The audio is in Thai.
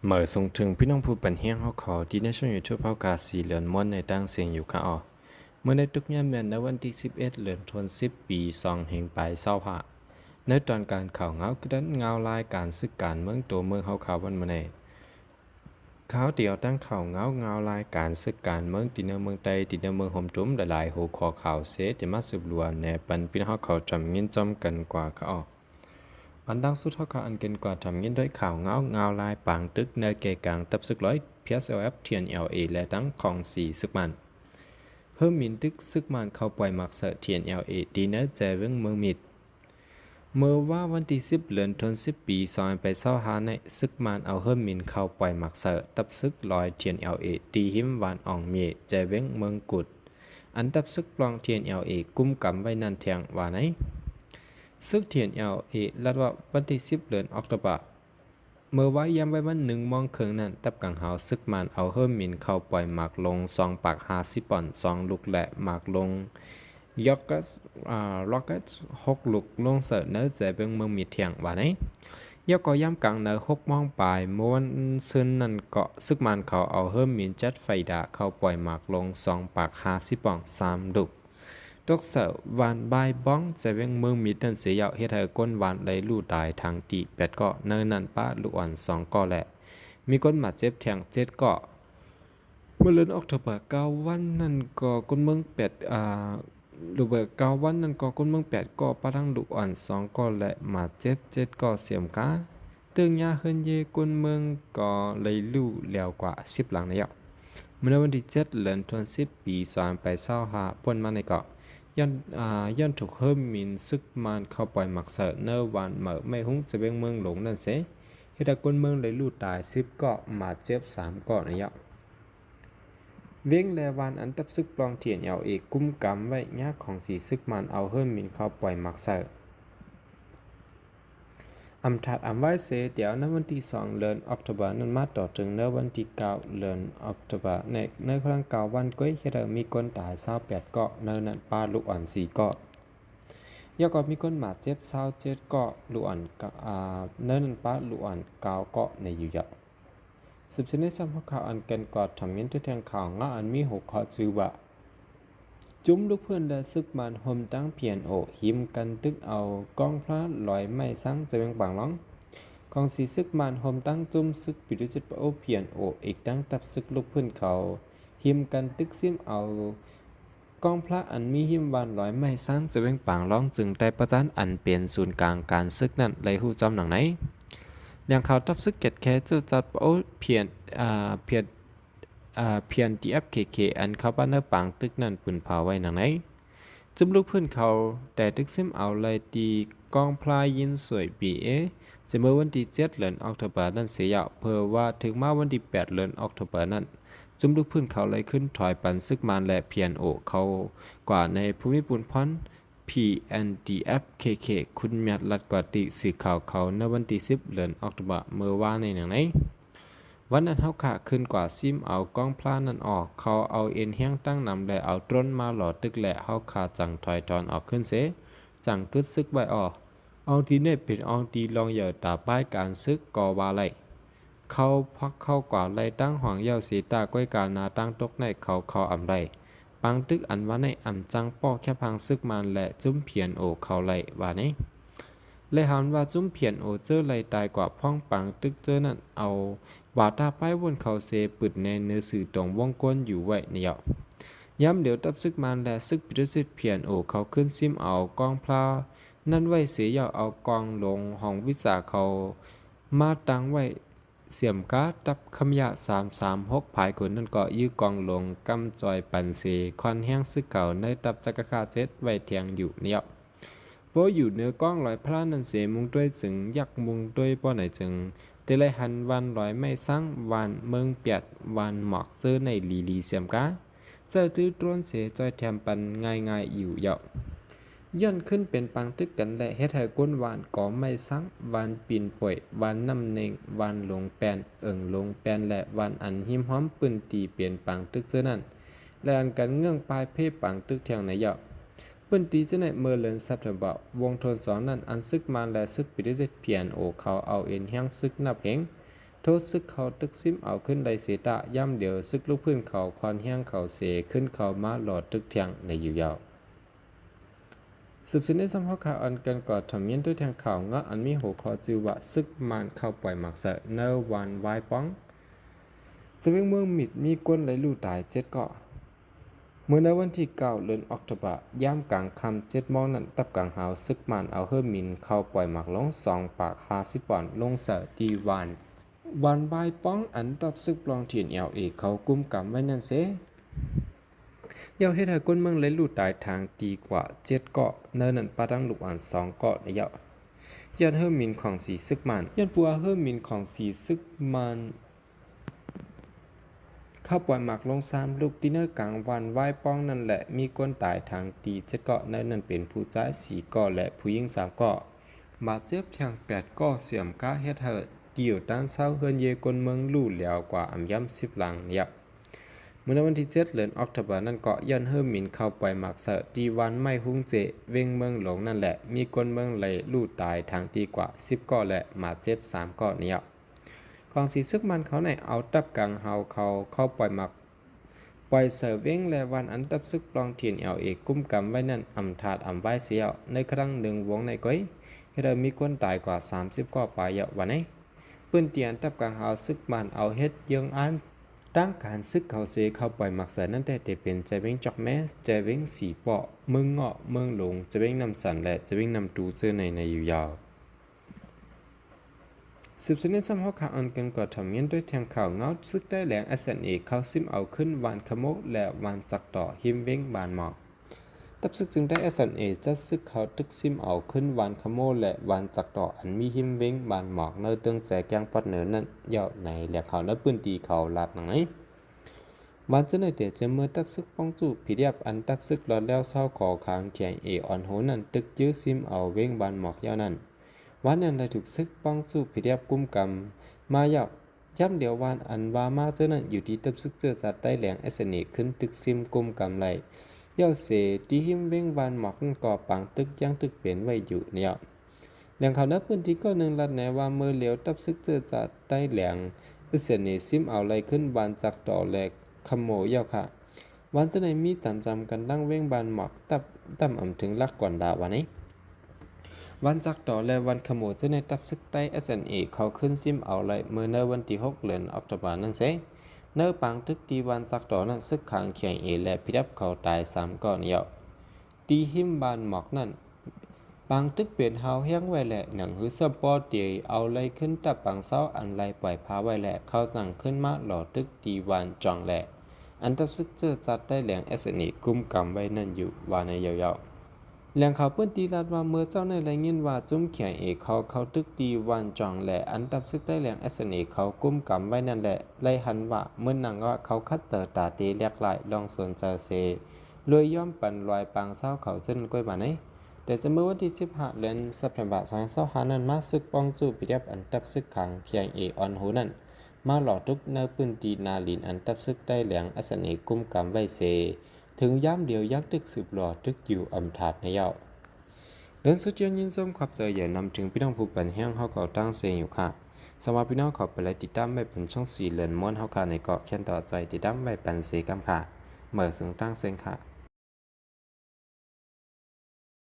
เหมื่อส่งถึงพี่น้องผู้เป็นเฮียงเขาขอที่ในช่วงยูทูบเขากาสีเหลือนม้วนในตั้งเสียงอยู่ค่ะอ๋อเมื่อในทุกยามเดือนในวันที่11เหลือนธันวาคมปี2แห่งปลายเศร้าหะในตอนการข่าวเงากระดันเงาลายการซึกการเมืองตัวเมืองเขาข่าววันมาในข่าวเดียวตั้งข่าวเงาลายการซึกการเมืองตีเนเมืองใต้ตีเนเมืองห่มจุ้มหลายๆหัวข้อข่าวเสจะมาสืบล้วนในปันพี่น้องเขาจำเงินจำกันกว่าค่ะอ๋อ อันดังสุดเท่ากับอันเกินกว่าทำยินด้วยข่าวเงาลายปางตึกในเกกางตับซึกร้อย PSLF เทียน LA และตั้งของสีซึกมันเพิ่มมินตึกซึกมันเข้าปล่อยมักเสเทียน LA ดีเนอร์เจวิงเมืองมิดเมื่อว่าวันที่10เดือนธันวาคมปี2ไปเศร้าหาในซึกมันเอาเพิ่มมินเข้าปล่อยมักเสตับซึกลอยเทียน LA ตีหิมวานอ่องเมียเจวิงเมืองกุดอันตับซึกปลองเทียน LA กุ้มกำไว้นันเทียงว่าไหน ซึ่งเทียนLA ลัดว่าวันที่10เดือนออกตุลาเมื่อว่าย้ำไว้วัน1 โมงครึ่งนั้นตับกังหาวซึกมันเอาเฮิร์มินเข้าปล่อยหมากลง2 ปาก50 ปอนด์2 ลูกและหมากลงยอกกัสล็อกกัส6 ลูกลงเสิร์ฟเนื้อเจเป็นเมืองมีเทียงว่าไหนยอกก็ย้ำกังเนื้อ6 โมงปลายเมื่อวันซึนนั้นก็ซึกมันเขาเอาเฮิร์มินจัดไฟดาเข้าปล่อยหมากลง2 ปาก50 ปอนด์3 ลูกตกเสาร์วันบายบ้องจะเวงเมืองมีตันเสียยาวเฮ็ดให้ก้นวันได้ลู่ตายทางตี8 เกาะเนินนันป้าลูกอ่อน2 เกาะแหละมีก้นบาดเจ็บแทง7 เกาะเมื่อเดือนออกตุลา9 วันนั่นก็ก้นเมืองลูกเบิก9 วันนั่นก็ก้นเมือง8 เกาะป้าทั้งลูกอ่อน2 เกาะและมาเจ็บ7 เกาะเสียมกาตึงยาเฮินเยก้นเมืองก็เลยลู่แล้วกว่า10 หลังแล้วเมื่อวันที่7เดือนธันวาคมปี2ไป25ป่นมาในเกาะ ย้อนถูกเฮิมมินซึกมันเข้าปล่อยหมักเสอเนอวันเหมื่อไม่หุ้งจะเป็นเมืองหลงนั่นเสเหตุคนเมืองเลยลู่ตาย10 เกาะมาเจ็บ3 เกาะนะยะเวียงแลวันอันตับซึกปลองเทียนเอาเอกกุ้มกำไว้ยากของสีซึกมันเอาเฮิมมินเข้าปล่อยหมักเสออำทัดอำไว้เสเดี๋ยวในวันที่2เดือนออกตุลานั้นมาต่อถึงในวันที่9เดือนออกตุลาในครั้ง9 วันก้อยเฮ็ดมีคนตาย28 เกาะในนั้นปลาลูกอ่อน4 เกาะยาก็มีคนบาดเจ็บ27 เกาะลูกอ่อนในนั้นปลาลูกอ่อน9 เกาะในอยู่ยะสืบชนิดซ้ำข่าวอันกันกอดทำยินที่แทงข่าวงาอันมี6 ข้อชื่อว่าจุ้มลูกเพื่อนและซึกมันห่มตั้งเพียนโอหิมกันตึกเอากองพระลอยไม่สังเสวงบางล้องกองสีซึกมันห่มตั้งจุ้มซึกปิดุจิตโอเพียนโออีกตั้งตับซึกลูกเพื่อนเขาหิมกันตึกซิมเอากองพระอันมีหิมวานลอยไม่สังเสวงบางล้องจึงได้ประจานอันเปลี่ยนศูนย์กลางการซึกนั้นเลยหูจำหนังไหนเรื่องข่าวทับซึกเก็ดแค่จื้อจัดโอเพียนเพียนเพียนดีเอฟเคอันเขาบ้านเนอปังตึกนั่นปืนเผาไว้หนังไหนจุมลูกเพื่อนเขาแต่ตึกซิมเอาเลยตีกองพลายยินสวยบีเอจะเมื่อวันที่7เดือนออกตุลานั้นเสียเพื่อว่าถึงมาวันที่8เดือนออกตุลานั้นจุมลูกเพื่อนเขาเลยขึ้นถอยปันซึกมันและเพียนโอเขากว่าในภูมิปุนพร PNDFKK คุณเมียดลัดกว่าติสีขาวเขาในวันที่10เดือนออกตุลาเมื่อว่าในหนังไหนวันนั้นเขาขาขึ้นกว่าซิมเอากล้องพลานั่นออกเขาเอาเอ็นแห้งตั้งนำและเอาต้นมาหล่อตึกแหละเขาขาจังถอยถอนออกขึ้นเสจังกึดซึกไว้ออกเอาทีเน็ตเป็นเอาทีลองเหยอตาป้ายการซึกก่อว่าไรเขาพักเข้ากว่าไรตั้งหวังเย้าสีตาก้อยการนาตั้งตกในเขาอ่ำไรปังตึกอันว่าในอ่ำจังป้อแค่พังซึกมันและจุ้มเพียนโอเขาไรว่านี้เลยหันว่าจุ้มเพียนโอเจอไรตายกว่าพ้องปังตึกเจอนั่นเอาว่าตาป้ายวนเขาเซปึดในเนื้อสื่อตรงวงก้นอยู่ไว้เนี่ยย้ำเดี๋ยวตับซึกมันและซึกพิรุสิตเพียนโอเขาขึ้นซิมเอากองพลานั่นไว้เสียยาวเอากองลงห้องวิสาเขามาตั้งไว้เสียมกาตับคำยะ336ภายคนนั่นก็ยื้อกองลงกำจอยปันเสคอนแห้งซึกเก่าในตับจักรคา7ไว้เทียงอยู่เนี่ยเพราะอยู่เนื้อกล้องลอยพลานันเสมุงด้วยจึงยักมุงด้วยป้อไหนจึงแต่เลยหันวันลอยไม่สร้างวันเมืองเปียดวันหมอกเจอในลีเสียมกาเจอตื้อตรวนเสียจอยแถมปันง่ายอยู่เหยาะย้อนขึ้นเป็นปังตึกกันและเฮ็ดให้ก้นวานก่อไม่สังวานปีนป่วย วานน้ำเนงวานหลงแปนหลงแปนและวานอันหิมห้อมปืนตีเปลี่ยนปังตึกเสื้อนั่นและอันกันเงื่องปลายเพ่ปังตึกเทียงในเหยาะปืนตีเสื้อในเมื่อเลือนซับเถบวงทนสองนั่นอันซึกมันและซึกปิดเจ็ดเพียนโอเขาเอาเอ็นแห้งซึกนับเหงถ ษซึกเขาตึกซิมเอาขึ้นไดเสตะย่ำเดียวซึกลูกพื้นเขาควันแห้งเขาเสขึ้นเขามาหลอดตึกเทียงในอยู่ยาวสืบสวนในสัมภาษณ์อันกันก่อทำเมียนด้วยทางข่าวงะอันมีหัวข้อจือว่าซึกมันเข้าปล่อยหมักเสเนวันไวป้องจะเป็นเมืองมิดมีก้นไหลลู่ตาย7 เกาะเมื่อในวันที่9 เดือนออกตุลาย่ามกลางค่ำ7 โมงนั้นตับกลางหาวซึกมันเอาเฮิรมินเข้าปล่อยหมักลง2 ปาก50 ปอนด์ลงเสดีวันไวป้องอันตับซึกลองเถียนเอเขากุมกำไว้นั่นเสยาวเฮ็ดให้ก้นเมืองไหลลู่ตายทางดีกว่า7 เกาะเนินนั้นปาดังลูกอัน2 เกาะในยาวยันเฮิรมินของสีซึกมันยันปัวเฮิรมินของสีซึกมันเข้าปล่อยหมักลง3 ลูกดินเนอร์กลางวันไหว้ป้องนั่นแหละมีคนตายทางตี7 เกาะนั้นเป็นผู้ชาย4 เกาะและผู้หญิง3 เกาะบาดเจ็บทาง8 เกาะเสียมก้าเฮ็ดให้เกี่ยวด้านเศร้าเฮือนเยกนเมืองลู่เหลียวกว่าอ่ำย่ำ10 หลังยับเมื่อวันที่7 เดือนออกตุลานั้นเกาะยันเฮิรมินเข้าปล่อยหมักเสดีวันไม่หุ้งเจเวงเมืองหลงนั่นแหละมีคนเมืองไหลลู่ตายทางตีกว่า10 เกาะและมาเจ็บ3 เกาะเนี่ยของสีซึกมันเขาในเอาตับกลางเฮาเข้าปล่อยหมักปล่อยเสเว้งและวันอันตับซึกปลองเทียนกุ้มกำไว้นั่นอำถาดอำไว้เสียวในครั้งหนึ่งวงในก้อยให้เรามีคนตายกว่า30 ก่อปลายเยาวันนี้ปืนเตียนตับกลางเฮาซึกมันเอาเฮ็ดยังอันตั้งการซึกเขาเสเข้าปล่อยหมักเสนั่นแต่เป็นใจเว้งจอกแม้ใจเว้งสีเปาะเมืองเงาะเมืองหลงใจเว้งนำสันและใจเว้งนำตูเจอในอยู่ยาวสืบสวนในสัมภาษณ์อันกันก่อทำเมียนด้วยแทงข่าวเงาซึกได้แหลง SNA เข้าซิมเอาขึ้นวานขโมกและวานจักต่อหิมเว้งบานหมอกตับซึกจึงได้ SNA จัดซึกเขาตึกซิมเอาขึ้นวานขโมและวานจักต่ออันมีหิมเว้งบานหมอกเนื้อเตืองแจกยังปัดเหนือนั้นยาวในแหลกเขาเนื้อปืนตีเขาลาดหนังไหนวันเจ้าหน้าที่จะเมื่อตับซึกป้องจู่ผีเดียบอันตับซึกหลอดแล้วเศร้าก่อคางเขียงอ่อนโหนั้นตึกยื้อซิมเอาเว้งบานหมอกยาวนั้นวันนั้นได้ถูกซึกป้องสู้ผีเดียบกุมกำมาย่ำเดียววันอันว่ามาเจ้านั้นอยู่ที่ตับซึกเจอจัดได้แหลงSNAขึ้นตึกซิมกุมกำไหลเย่าเสที่หิมเว้งวานหมอกนั่นก่อปังตึกยังตึกเปลี่ยนไว้อยู่เนี่ยแหลงข่าวนับพื้นที่ก็หนึ่งลัดแนว่าเมื่อเหลียวตับซึกเจอจัดได้แหลงSNAซิมเอาไหลขึ้นวานจักต่อแหลกขโมยเย่าค่ะวันเจ้าไหนมีจำกันตั้งเว้งบานหมอกตั้มอ่ำถึงลักก่อนดาวันนี้วันจักต่อและวันขโมยเจ้าในตับซึกใต้ SNA เขาขึ้นซิมเอาไหลเมื่อในวันที่6 เดือนออกตุลานั่นเสเนื้อปังตึกตีวันจักต่อนั้นซึกขางเขียงและพิทับเขาตาย3 ก่อนเยาตีหิมบานหมอกนั้นปังตึกเปลี่ยนเฮาแห้งไว้แหละหนังหือเสื้อปอเตียเอาไหลขึ้นตับปังเศร้าอันไหลปล่อยพาไว้แหละเขาสั่งขึ้นมาหล่อตึกตีวันจองแหละอันตับซึกเจอจัดได้แหลง SNA กุมกำไว้นั่นอยู่ว่าในยาวแหลงข่าวเปิ้นตีรัดว่าเมื่อเจ้าในรายงานว่าจุ้มเขียงเขาตึกตีวันจองและอันตับซึกได้แหลงSNAเขากุมกำไว้นั่นแหละไล่หันว่าเมื่อนังว่าเขาคัดเตอตาเตเรียกหลายลองสนใจเสรวยย่อมปั่นลอยปางเศร้าเขาเส้นก้อยมาไหนแต่จะเมื่อวันที่15 เดือนสิงหาคม2025นั้นมาซึกป้องสู้ปิยับอันตับซึกขังเขียงออนหูนั้นมาหล่อทุกเนื้อปืนตีนาลินอันตับซึกได้แหลงSNAกุมกำไว้เสถึงย้ำเดียวยักตึกสืบหล่อตึกอยู่อำถาดในเย้าเดินสุดยอดยินส้มขับเจออย่านำถึงพี่น้องผู้เป็นแห้งเขาก็ตั้งเสียงอยู่ค่ะสำหรับพี่น้องขอไปเลยติดตามไว้เป็นช่อง4 เลือนม้วนเขาค่ะในเกาะแค่นต่อใจติดตามไว้เป็นสีกำค่ะเมื่อซึ่งตั้งเสียงค่ะ